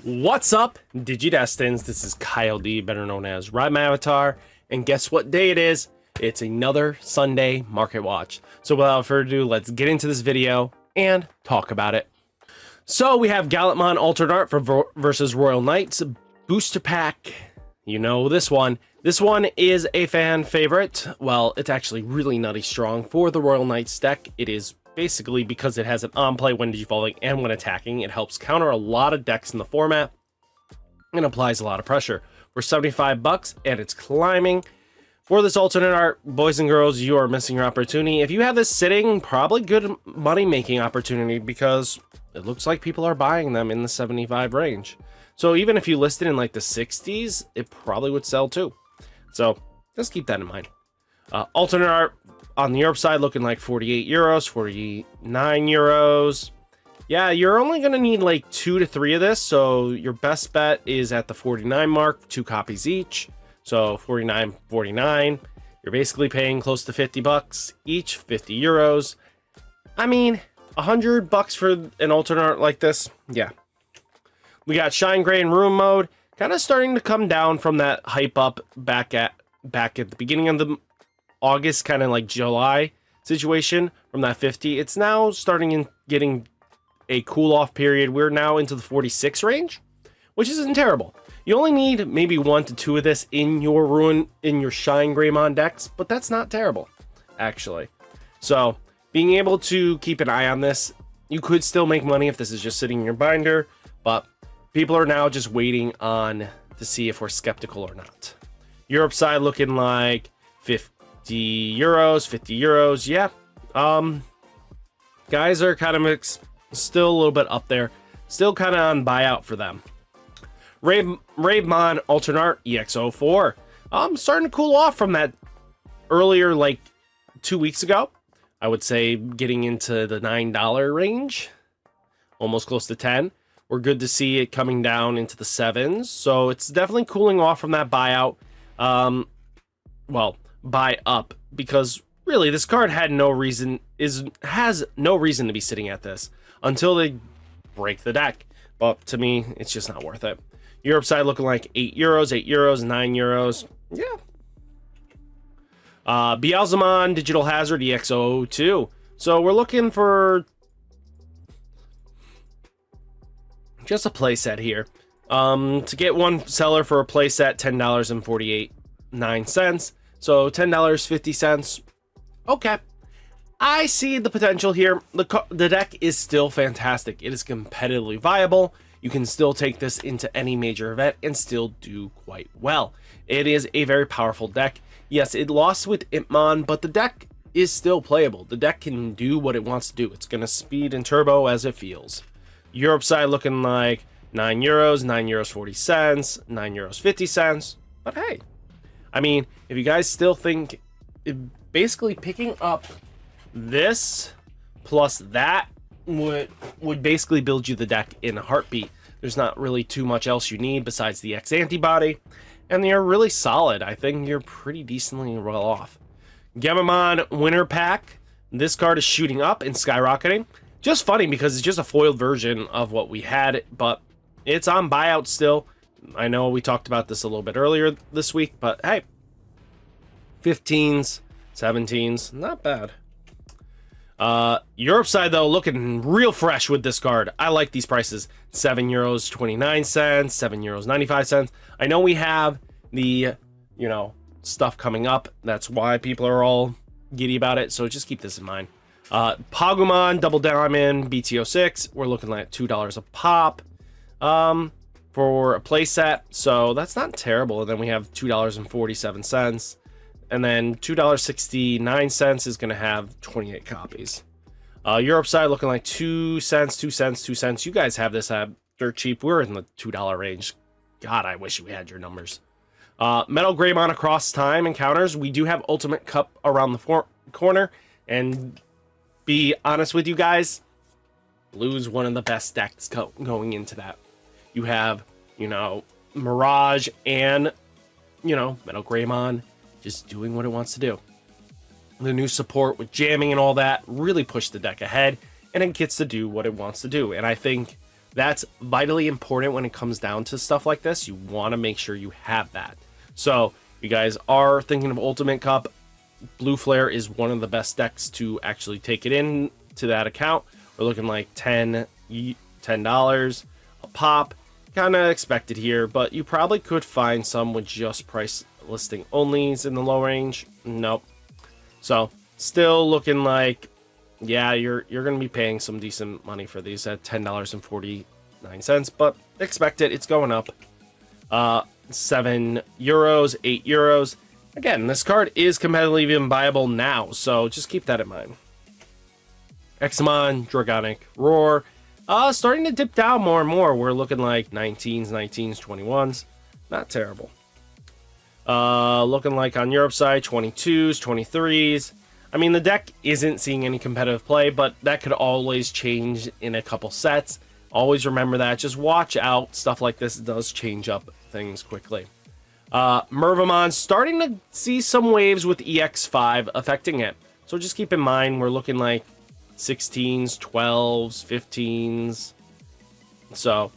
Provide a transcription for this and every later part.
What's up, Digidestins? This is Kyle D, better known as RideMyAvatar, and guess what day it is? It's another Sunday market watch. So without further ado, let's get into this video and talk about it. So we have Digimon Alternate Art for versus Royal Knights booster pack. You know this one. This one is a fan favorite. Well, it's actually really nutty strong for the Royal Knights deck. It is basically because it has an on-play when digifalling and when attacking. It helps counter a lot of decks in the format and applies a lot of pressure. For 75 bucks and it's climbing. For this alternate art, boys and girls, you are missing your opportunity. If you have this sitting, probably good money-making opportunity because it looks like people are buying them in the 75 range. So even if you list it in like the 60s, it probably would sell too. So just keep that in mind. Alternate art on the Europe side looking like 48 euros, 49 euros. Yeah, you're only going to need like 2 to 3 of this. So your best bet is at the 49 mark, 2 copies each. So 49.49. You're basically paying close to 50 bucks each, 50 euros. I mean, 100 bucks for an alternate art like this. Yeah. We got Shine Gray and Room mode kind of starting to come down from that hype up back at the beginning of the August, kind of like July situation from that 50. It's now starting in getting a cool off period. We're now into the 46 range, which isn't terrible. You only need maybe 1 to 2 of this in your Shine Greymon decks, but that's not terrible, actually. So being able to keep an eye on this, you could still make money if this is just sitting in your binder, but people are now just waiting on to see if we're skeptical or not. Europe side looking like 50 euros. Yeah. Guys are kind of still a little bit up there. Still kind of on buyout for them. RideMyAvatar Alternate Art EX04. Starting to cool off from that earlier, like 2 weeks ago. I would say getting into the $9 range. Almost close to 10. We're good to see it coming down into the 7s. So it's definitely cooling off from that buyout. Well, buy up, because really this card has no reason to be sitting at this until they break the deck. But to me, it's just not worth it. Europe side looking like 8 euros, 9 euros. Yeah. Beelzemon Digital Hazard EX02. So we're looking for just a playset here. To get one seller for a playset, $10.49. So $10.50. Okay. I see the potential here. The deck is still fantastic. It is competitively viable. You can still take this into any major event and still do quite well. It is a very powerful deck. Yes, it lost with Impmon, but the deck is still playable. The deck can do what it wants to do. It's going to speed and turbo as it feels. Europe side looking like 9 euros, 9 euros 40 cents, 9 euros 50 cents. But hey, I mean, if you guys still think basically picking up this plus that would basically build you the deck in a heartbeat. There's not really too much else you need besides the X antibody, and they are really solid. I think you're pretty decently well off. Digimon Winter Pack. This card is shooting up and skyrocketing. Just funny because it's just a foiled version of what we had, but it's on buyout still. I know we talked about this a little bit earlier this week, but hey, 15s, 17s, not bad. Europe side though, looking real fresh with this card. I like these prices. 7 euros 29 cents, 7 euros 95 cents. I know we have the, stuff coming up. That's why people are all giddy about it. So just keep this in mind. Pagumon Double Diamond Bt-15. We're looking like $2 a pop for a playset. So that's not terrible. And then we have $2.47. And then $2.69 is going to have 28 copies. Europe side looking like 2 cents, 2 cents, 2 cents. You guys have this at dirt cheap. We're in the $2 range. God, I wish we had your numbers. Metal Greymon across time encounters. We do have Ultimate Cup around the corner. And be honest with you guys, blue's one of the best decks going into that. You have, Mirage and, Metal Greymon just doing what it wants to do. The new support with jamming and all that really pushed the deck ahead, and it gets to do what it wants to do. And I think That's vitally important when it comes down to stuff like this. You want to make sure you have that. So you guys are thinking of Ultimate Cup, Blue Flare is one of the best decks to actually take it in to that account. We're looking like $10 a pop. Kind of expected here, but you probably could find some with just price listing onlys in the low range. Nope. So still looking like, yeah, you're going to be paying some decent money for these at $10.49, but expect it. It's going up. €7, €8. Again, this card is competitively even viable now, so just keep that in mind. Examon, Dragonic Roar, starting to dip down more and more. We're looking like 19s, 21s. Not terrible. Looking like on Europe side, 22s, 23s. I mean, the deck isn't seeing any competitive play, but that could always change in a couple sets. Always remember that. Just watch out. Stuff like this does change up things quickly. Mervamon, starting to see some waves with EX5 affecting it. So just keep in mind, we're looking like 16s, 12s, 15s. So,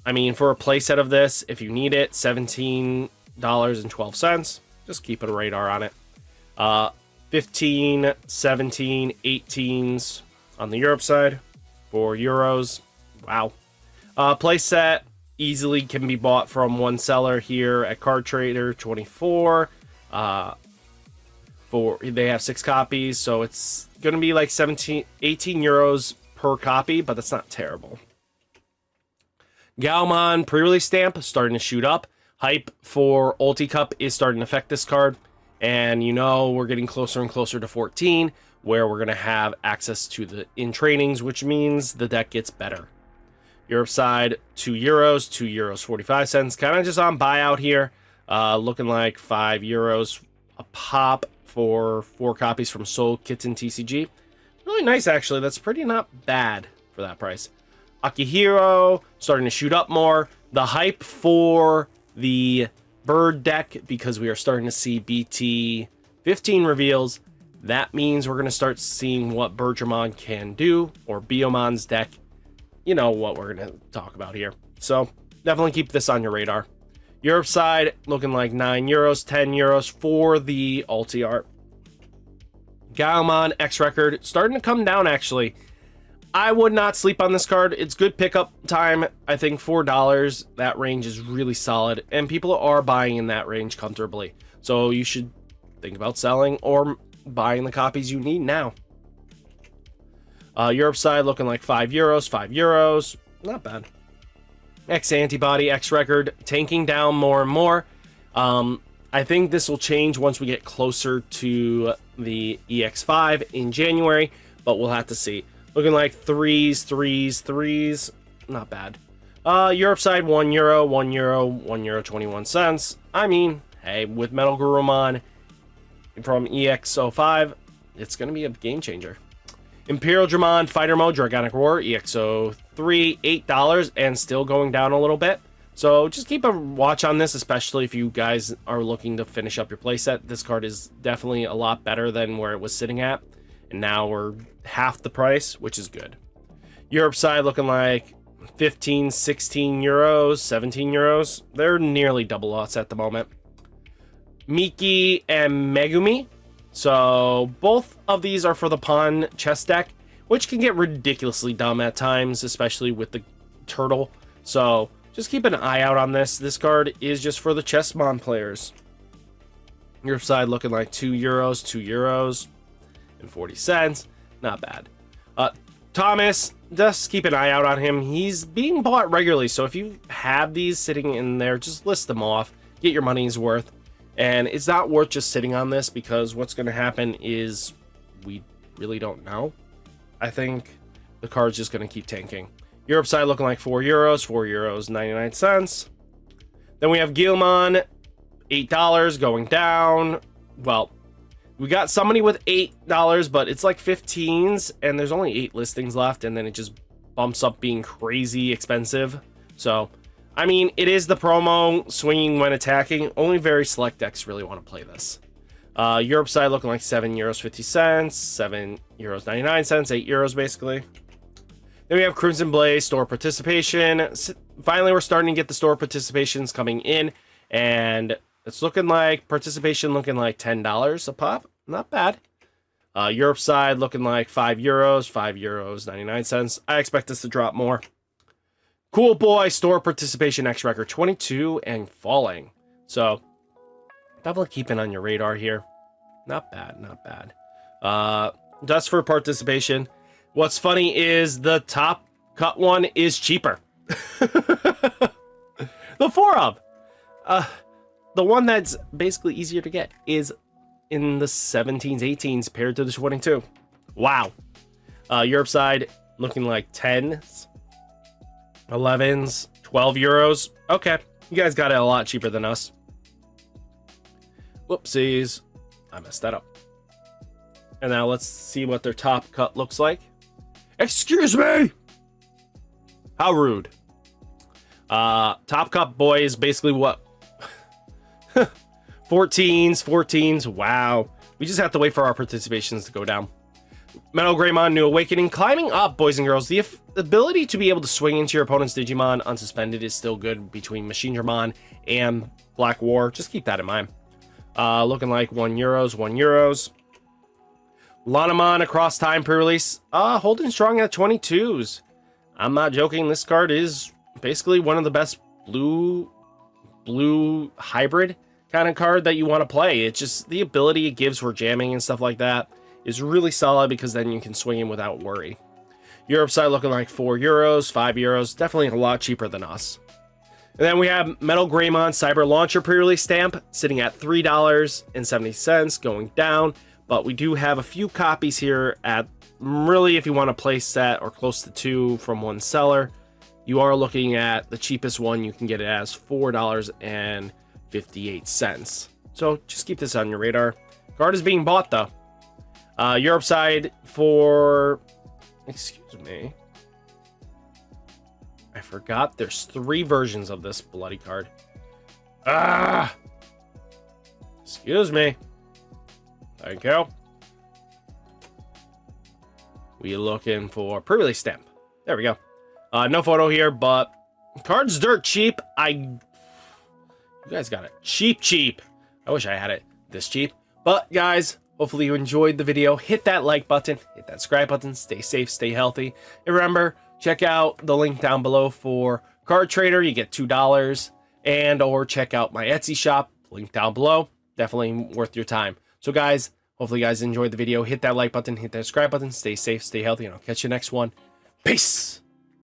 I mean, for a playset of this, if you need it, $17.12. Just keep a radar on it. 15, 17, 18s on the Europe side for euros. Wow. Playset easily can be bought from one seller here at Card Trader, 24. They have 6 copies, so it's going to be like 18 euros per copy, but that's not terrible. Galmon pre-release stamp starting to shoot up. Hype for Ulti Cup is starting to affect this card. And you know, we're getting closer and closer to 14, where we're going to have access to the in trainings, which means the deck gets better. Europe side, €2, €2 45 cents, kind of just on buyout here. Looking like €5 a pop for 4 copies from Soul Kitten TCG. Really nice, actually. That's pretty not bad for that price. Akihiro starting to shoot up more. The hype for the bird deck, because we are starting to see Bt-15 reveals. That means we're going to start seeing what Birdramon can do, or Biomon's deck. You know what we're going to talk about here. So definitely keep this on your radar. Europe side looking like €9, €10 for the Ulti art. Gaomon X Record starting to come down, actually. I would not sleep on this card. It's good pickup time. I think $4, that range is really solid, and people are buying in that range comfortably. So you should think about selling or buying the copies you need now. Europe side looking like €5, €5. Not bad. X Antibody, X Record, tanking down more and more. I think this will change once we get closer to the EX5 in January, but we'll have to see. Looking like threes. Not bad. Europe side, €1, €1, 21 cents. I mean, hey, with Metal Gurumon from EX05, it's going to be a game changer. Imperial Dramon Fighter Mode Dragonic Roar EX03, $8, and still going down a little bit. So just keep a watch on this, especially if you guys are looking to finish up your playset. This card is definitely a lot better than where it was sitting at, and now we're half the price, which is good. Europe side looking like 15, 16 euros, 17 euros. They're nearly double lots at the moment. Miki and Megumi. So both of these are for the pawn chess deck, which can get ridiculously dumb at times, especially with the turtle. So just keep an eye out on this. This card is just for the chessmon players. Your side looking like €2, €2 and 40 cents. Not bad. Thomas, just keep an eye out on him. He's being bought regularly, so if you have these sitting in there, just list them off. Get your money's worth. And it's not worth just sitting on this, because what's going to happen is we really don't know. I think the card's just going to keep tanking. Europe side looking like €4, €4 99 cents. Then we have Guilmon, $8 going down. Well, we got somebody with $8, but it's like 15s, and there's only 8 listings left, and then it just bumps up being crazy expensive. So I mean, it is the promo, swinging when attacking. Only very select decks really want to play this. Europe side looking like €7.50, €7.99, €8 basically. Then we have Crimson Blaze, store participation. Finally, we're starting to get the store participations coming in. And it's looking like participation looking like $10 a pop. Not bad. Europe side looking like €5, €5, 99 cents. I expect this to drop more. Cool Boy, store participation X record 22 and falling. So, definitely keeping on your radar here. Not bad, not bad. Just for participation. What's funny is the top cut one is cheaper. The 4-of. The one that's basically easier to get is in the 17s, 18s paired to the 22. Wow. Europe side looking like 10s, 11s, €12. Okay. You guys got it a lot cheaper than us. Whoopsies. I messed that up. And now let's see what their top cut looks like. Excuse me! How rude. Top cut boy is basically what? 14s. Wow. We just have to wait for our participations to go down. Metal Greymon, New Awakening. Climbing up, boys and girls. The ability to be able to swing into your opponent's Digimon unsuspended is still good between Machinedramon and Black War. Just keep that in mind. Looking like €1. Lanamon across time pre-release. Holding strong at 22s. I'm not joking. This card is basically one of the best blue hybrid kind of card that you want to play. It's just the ability it gives for jamming and stuff like that is really solid because then you can swing him without worry. Europe side looking like €4, €5. Definitely a lot cheaper than us. And then we have Metal Greymon Cyber Launcher pre-release stamp sitting at $3.70, going down. But we do have a few copies here at, really, if you want to place set or close to 2 from one seller, you are looking at the cheapest one. You can get it as $4.58. So just keep this on your radar. Card is being bought though. Europe side for, excuse me, I forgot there's 3 versions of this bloody card. Excuse me. Thank you. We looking for pre-release stamp. There we go. No photo here, but card's dirt cheap. You guys got it cheap. I wish I had it this cheap. But guys, hopefully you enjoyed the video. Hit that like button, hit that subscribe button. Stay safe, stay healthy. And remember, check out the link down below for Card Trader. You get $2. And or check out my Etsy shop. Link down below. Definitely worth your time. So guys, hopefully you guys enjoyed the video. Hit that like button, hit that subscribe button. Stay safe, stay healthy, and I'll catch you next one. Peace!